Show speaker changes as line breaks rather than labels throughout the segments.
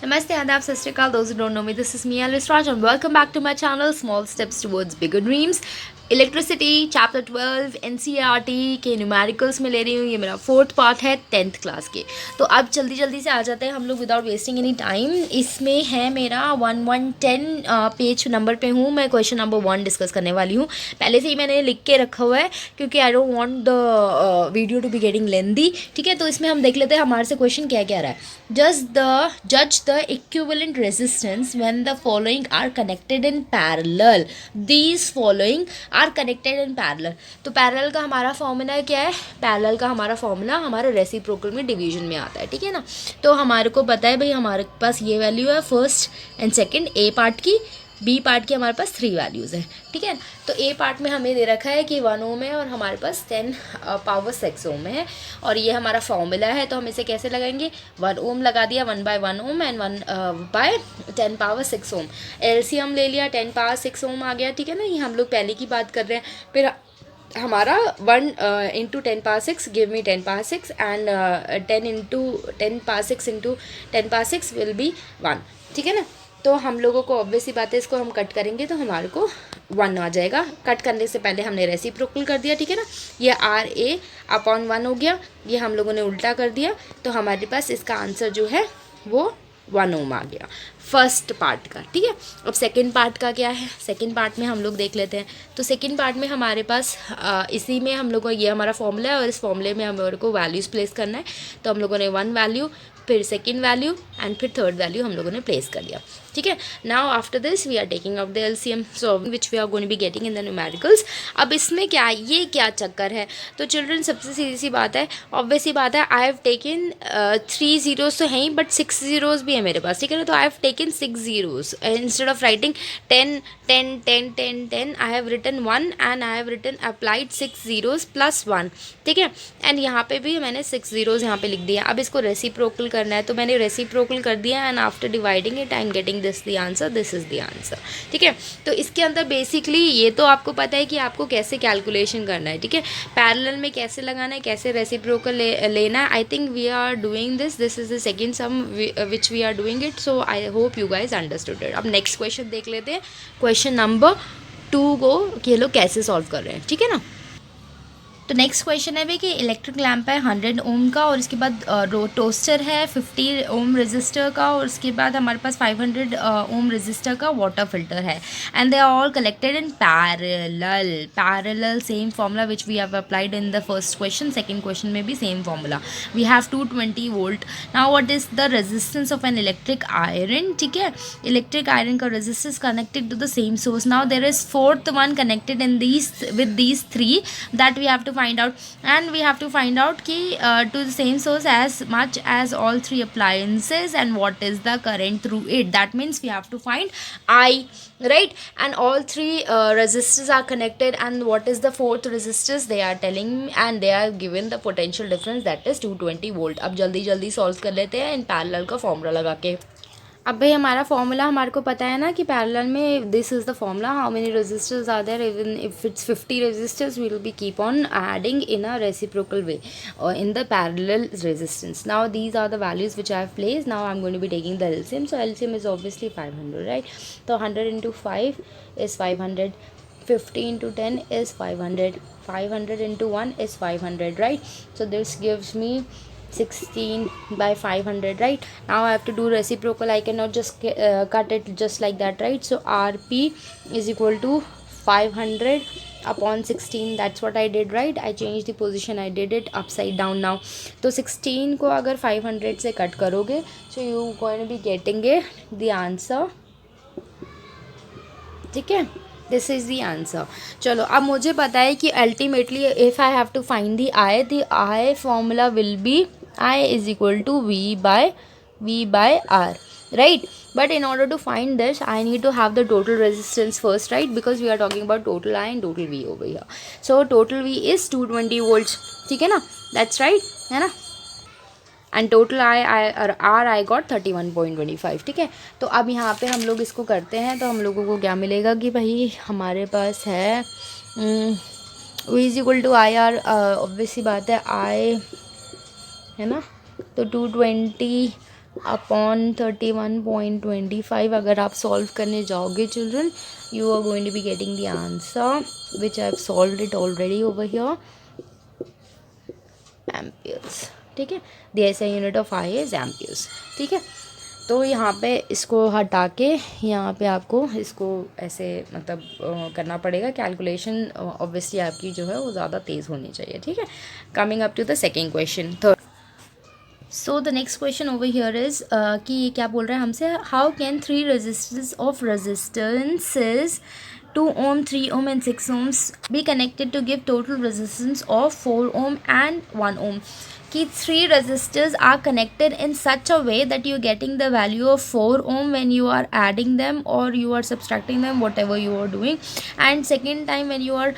Namaste, Adab, Sat Sri Akal. Those who don't know me, this is me, Alice Raj, and welcome back to my channel, Small Steps Towards Bigger Dreams. Electricity chapter 12 NCERT के numericals में ले रही हूँ। ये मेरा 4th part है 10th class के। तो अब जल्दी जल्दी से आ जाते हैं हम लोग विदाउट वेस्टिंग एनी टाइम। इसमें है मेरा 1110 पेज नंबर पे हूँ। मैं क्वेश्चन नंबर 1 डिस्कस करने वाली हूँ। पहले से ही मैंने लिख के रखा हुआ है क्योंकि I don't want the video to be getting lengthy. ठीक है, तो इसमें हम देख लेते हैं हमारे से क्वेश्चन क्या क्या रहा है। Judge the equivalent resistance when the following are connected in parallel. These following are connected in parallel. तो पैरेलल का हमारा फॉर्मूला क्या है? पैरेलल का हमारा फॉर्मूला हमारे रेसिप्रोकल में डिवीजन में आता है। ठीक है ना, तो हमारे को पता है भाई हमारे पास ये वैल्यू है first and second A part की, बी पार्ट की हमारे पास 3 वैल्यूज़ हैं। ठीक है, तो ए पार्ट में हमें दे रखा है कि 1 ओम है और हमारे पास 10 पावर 6 ओम है और ये हमारा फॉर्मूला है। तो हम इसे कैसे लगाएंगे? 1 ओम लगा दिया, 1/1 ohm and 1/10 power 6 ohm. LCM ले लिया, 10 पावर 6 ओम आ गया। ठीक है ना, ये हम लोग पहले की बात कर रहे हैं। फिर हमारा 1 into 10 power 6 give me 10 power 6 and 10 into 10 power 6 into 10 power 6 will be 1। ठीक है ना, तो हम लोगों को ऑब्वियस ही बात है, इसको हम कट करेंगे तो हमारे को 1 आ जाएगा। कट करने से पहले हमने रेसिप्रोकल कर दिया। ठीक है ना, ये RA/1 हो गया, ये हम लोगों ने उल्टा कर दिया, तो हमारे पास इसका आंसर जो है वो 1 ओम आ गया फर्स्ट पार्ट का। ठीक है, अब सेकंड पार्ट का क्या है? सेकंड पार्ट में हम लोग देख लेते हैं। तो सेकंड पार्ट में हमारे पास इसी में हम लोगों को ये हमारा फॉर्मूला है और इस फॉर्मूले में हमारे को वैल्यूज़ प्लेस करना है। तो हम लोगों ने 1 वैल्यू, फिर सेकंड वैल्यू एंड फिर थर्ड वैल्यू हम लोगों ने प्लेस कर दिया। ठीक है, now after this we are taking out the LCM so which we are going be getting in the numericals. अब इसमें क्या ये क्या चक्कर है? तो चिल्ड्रन सबसे सीधी सी बात है, ऑब्वियस सी बात है, आई हैव टेकन 3 ज़ीरोज़ तो हैं ही बट 6 ज़ीरोज़ भी है मेरे पास। ठीक है ना, तो I have taken 6 zeros instead of writing 10 10 10 10 10 I have written 1 and I have written applied 6 zeros plus 1। ठीक है, एंड यहाँ पे भी मैंने 6 ज़ीरोज़ यहाँ पे लिख दिया। अब इसको रेसिप्रोकल करना है तो मैंने रेसिप्रोकल कर दिया and after dividing it I am getting this the answer, this is the answer. ठीक है, तो इसके अंदर बेसिकली ये तो आपको पता है कि आपको कैसे कैलकुलेशन करना है। ठीक है, पैरेलल में कैसे लगाना है, कैसे रेसिप्रोकल लेना है। I think we are doing this is the second sum which we are doing it, so I hope you guys understood it. अब नेक्स्ट क्वेश्चन देख लेते हैं, क्वेश्चन नंबर 2 को कि ये लोग कैसे सॉल्व कर रहे हैं। ठीक है ना, तो नेक्स्ट क्वेश्चन है भाई कि इलेक्ट्रिक लैंप है 100 ओम का और इसके बाद टोस्टर है 50 ओम रेजिस्टर का और उसके बाद हमारे पास 500 ओम रेजिस्टर का वाटर फिल्टर है and they are all collected in parallel same formula which we have applied in the first question. Second question में भी same formula, we have 220 volt. Now what is the resistance of an electric iron? ठीक है, electric iron का resistance connected to the same source. Now there is fourth one connected in these with these 3 that we have to find out, and we have to find out ki to the same source as much as all 3 appliances and what is the current through it. That means we have to find I, right? And all 3 resistors are connected and what is the fourth resistors they are telling me and they are given the potential difference that is 220 volt. अब जल्दी जल्दी solve कर लेते हैं in parallel का formula लगा के। अब भाई हमारा फॉर्मूला हमारे को पता है ना कि पैरेलल में this is the formula, how many resistors are there, even if it's 50 resistors we will be keep on adding in a reciprocal way और in the parallel resistance. Now these are the values which I have placed. Now I am going to be taking the LCM, so LCM is obviously 500, right? तो 100 into 5 is 500, 50 into 10 is 500, 500 into 1 is 500, right? So this gives me 16 by 500, right? Now I have to do reciprocal, I cannot just cut it just like that, right? So RP is equal to 500 upon 16, that's what I did, right? I changed the position, I did it upside down now. तो 16 को अगर 500 से cut करोगे so you going to be getting the answer। ठीक है, this is the answer. चलो अब मुझे पता है कि ultimately if I have to find the I formula will be I is equal to V by R, right? But in order to find this I need to have the total resistance first, right? Because we are talking about total I and total V over here. So total V is 220 volts, ठीक है ना? That's right, है ना? And total I got 31.25। ठीक है, तो अब यहाँ पे हम लोग इसको करते हैं तो हम लोगों को क्या मिलेगा कि भाई हमारे पास है V is equal to I R, obvious सी बात है आई, है ना? तो 220 अपॉन 31.25 अगर आप सॉल्व करने जाओगे children, you are going to be getting the answer which I have solved it already over here, amperes. ठीक है, the SI unit of I is amperes. ठीक है, तो यहाँ पे इसको हटा के यहाँ पे आपको इसको ऐसे मतलब करना पड़ेगा कैलकुलेशन। ऑब्वियसली आपकी जो है वो ज़्यादा तेज़ होनी चाहिए। ठीक है, coming up to the second question. Third, so the next question over here is कि ये क्या बोल रहा है हमसे, how can three resistance of resistances 2 ohm, 3 ohm and 6 ohms be connected to give total resistance of 4 ohm and 1 ohm. कि three resistors are connected in such a way that you are getting the value of 4 ohm when you are adding them or you are subtracting them, whatever you are doing, and second time when you are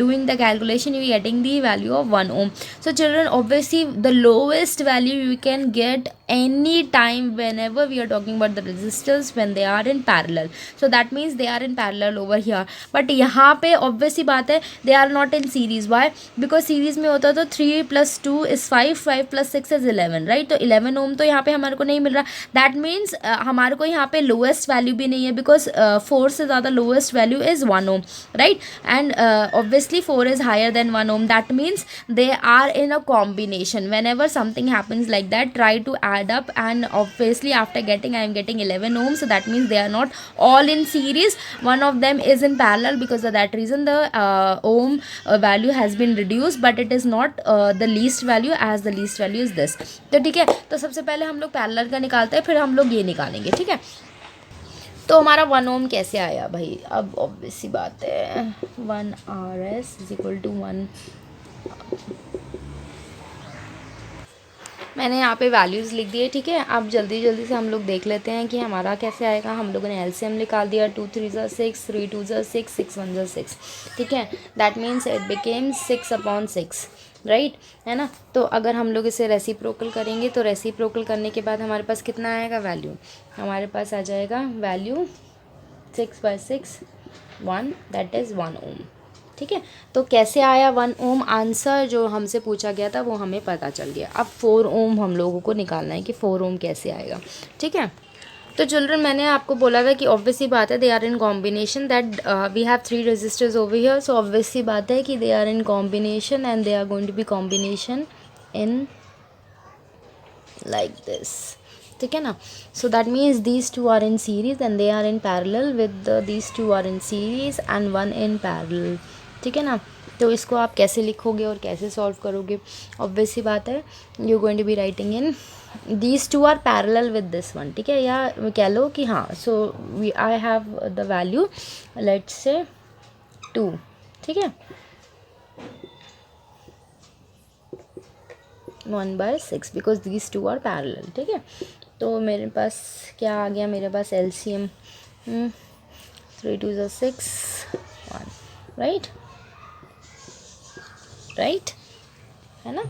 doing the calculation you are getting the value of 1 ohm. So children, obviously the lowest value you can get any time whenever we are talking about the resistors when they are in parallel. So that means they are in parallel over here, but यहाँ पे obviously बात है they are not in series. Why? Because series में होता तो 3 plus 2 is 5, 5 plus 6 is 11, right? तो 11 ओम तो यहाँ पे हमारे को नहीं मिल रहा, दैट मीन्स हमारे को यहाँ पे लोएस्ट वैल्यू भी नहीं है, बिकॉज 4 से ज़्यादा lowest value is 1 ohm, right? And obviously 4 is higher than 1 ohm. That means they are in a combination. Whenever something happens like that, try to add up, and obviously after getting, I am getting 11 ohms, so that means they are not all in series. One of them is in parallel, because of that reason the ohm value has been reduced, but it is not the least value, as the least value is this. तो ठीक है, तो सबसे पहले हम लोग parallel का निकालते हैं, फिर हम लोग ये निकालेंगे। ठीक है, तो हमारा 1 ओम कैसे आया भाई? अब ऑब्वियसली बात है 1 RS इज इक्वल टू 1, मैंने यहाँ पे वैल्यूज़ लिख दिए। ठीक है, अब जल्दी जल्दी से हम लोग देख लेते हैं कि हमारा कैसे आएगा। हम लोगों ने एलसीएम निकाल दिया, 2 3 ज़ा 6, 3 2 ज़ा 6, 6 1 ज़ा 6। ठीक है, that means it became 6/6, right, है ना? तो अगर हम लोग इसे रेसिप्रोकल करेंगे तो रेसिप्रोकल करने के बाद हमारे पास कितना आएगा वैल्यू? हमारे पास आ जाएगा वैल्यू 6/6 1, दैट इज़ 1 ओम। ठीक है, तो कैसे आया 1 ओम? आंसर जो हमसे पूछा गया था वो हमें पता चल गया। अब 4 ओम हम लोगों को निकालना है कि 4 ओम कैसे आएगा। ठीक है, तो चिल्ड्रन मैंने आपको बोला था कि ऑब्वियसली बात है they are in combination, that we have 3 resistors over here, so obviously बात है कि they are in combination and they are going to be combination in like this. ठीक है ना? So that means these two are in series and they are in parallel with these two are in series and 1 in parallel. ठीक है ना? तो इसको आप कैसे लिखोगे और कैसे सॉल्व करोगे? ऑब्वियसली बात है you going to be writing in these two are parallel with this one. ठीक है, या कह लो कि हाँ, so we I have the value let's say 2। ठीक है, 1/6 because these two are parallel. ठीक है, तो मेरे पास क्या आ गया? मेरे पास एलसीएम 3 2 ज़ा 6 1, राइट, राइट, है ना?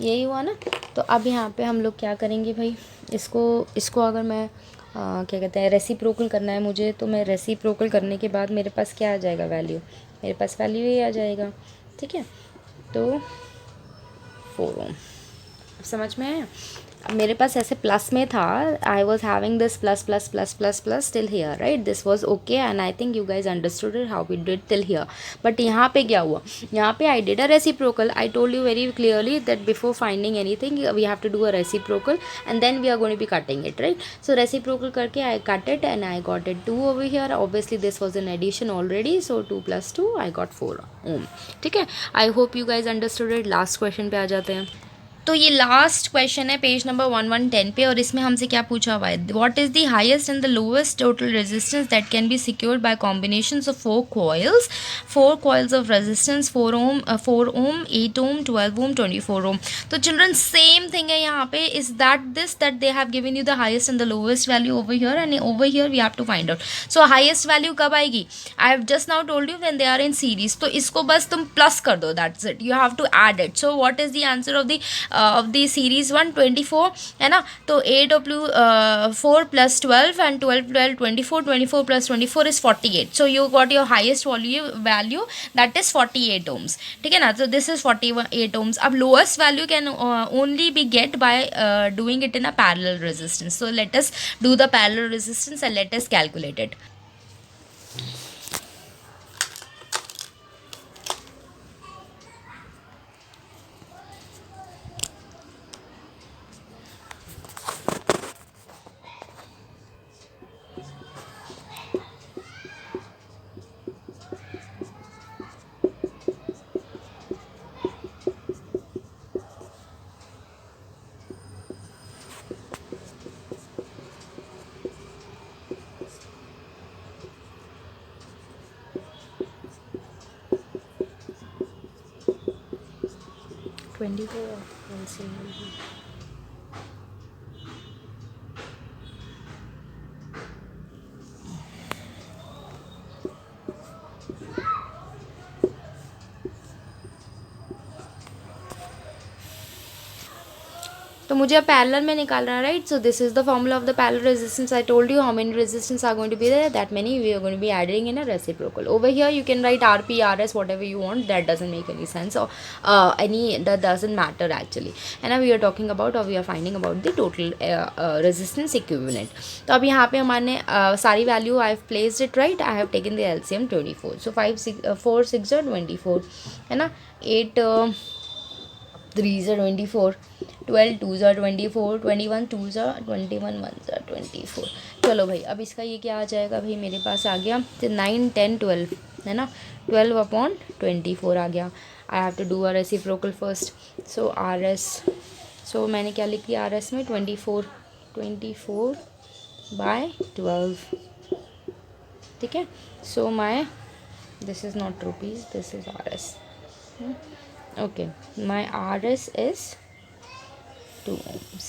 यही हुआ ना? तो अब यहाँ पे हम लोग क्या करेंगे भाई, इसको अगर मैं क्या कहते हैं रेसिप्रोकल करना है मुझे, तो मैं रेसिप्रोकल करने के बाद मेरे पास क्या आ जाएगा वैल्यू? मेरे पास वैल्यू ये आ जाएगा। ठीक है, तो 4 ओम समझ में आया? अब मेरे पास ऐसे प्लस में था, I was having this plus plus plus plus plus till here, right? This was okay and I think you guys understood it how we did till here. But यहाँ पे क्या हुआ? यहाँ पे I did a reciprocal. I told you very clearly that before finding anything we have to do a reciprocal and then we are going to be cutting it, right? So reciprocal करके आई cut it and I got it 2 over here. Obviously this was an addition already, so 2 + 2 I got 4 ohm. ठीक है, I hope you guys understood it. Last question पे आ जाते हैं। तो ये last question है पेज नंबर 1110 पे, और इसमें हमसे क्या पूछा हुआ है? What is the highest and the lowest total resistance that can be secured by combinations of 4 coils of resistance 4 ohm 8 ohm 12 ohm 24 ohm. तो चिल्ड्रन सेम थिंग है यहाँ पे, is that they have given you the highest and the lowest value over here, and over here we have to find out. So highest value कब आएगी? I have just now told you when they are in series, तो इसको बस तुम plus कर दो, that's it, you have to add it. So what is the answer of the of the series 1 24 है ना, तो 4 plus 12 and 12 12 24, 24 plus 24 is 48. So you got your highest value that is 48 ohms. ठीक है ना, तो this is 48 ohms. अब lowest value can only be get by doing it in a parallel resistance. So let us do the parallel resistance and let us calculate it. तो मुझे अब parallel में निकालना है, right. So this is the formula of the parallel resistance. I told you how many resistance are going to be there, that many we are going to be adding in a reciprocal. Over here you can write RP, RS, whatever you want. That doesn't make any sense, or that doesn't matter actually. And now we are talking about, or we are finding about the total resistance equivalent. तो अब यहाँ पे हमारे सारी value I have placed it, right. I have taken the LCM 24. सो 4 6 24 है ना, 8 3s are 24, 12 2s are 24, 21 2s are 21, 1s are 24. चलो भाई, अब इसका ये क्या आ जाएगा भाई, मेरे पास आ गया 9 10 12 है ना, 12/24 आ गया. I have to do a reciprocal first. So RS, so मैंने क्या लिख दिया RS में 24/12. ठीक है. So my, this is not rupees, this is RS. Okay, my RS is 2 ohms.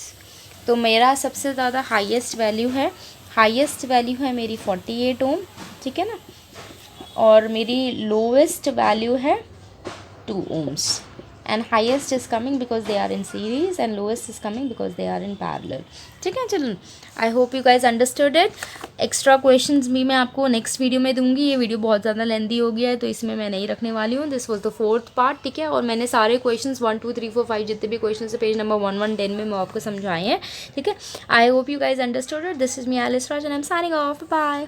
तो मेरा सबसे ज़्यादा हाईएस्ट वैल्यू है मेरी 48 ohm. ठीक है ना, और मेरी लोवेस्ट वैल्यू है 2 ohms. And highest is coming because they are in series and lowest is coming because they are in parallel. ठीक है. चलो, I hope you guys understood it. Extra questions भी मैं आपको नेक्स्ट वीडियो में दूंगी. ये वीडियो बहुत ज़्यादा लेंदी हो गया है, तो इसमें मैं नहीं रखने वाली हूँ. This was the 4th part. ठीक है, और मैंने सारे क्वेश्चंस 1 2 3 4 5 जितने भी क्वेश्चन है पेज नंबर 1 1 10 में मैं आपको समझाए हैं. ठीक है. I hope you guys understood it. This is me Alice Raj and I am signing off. Bye.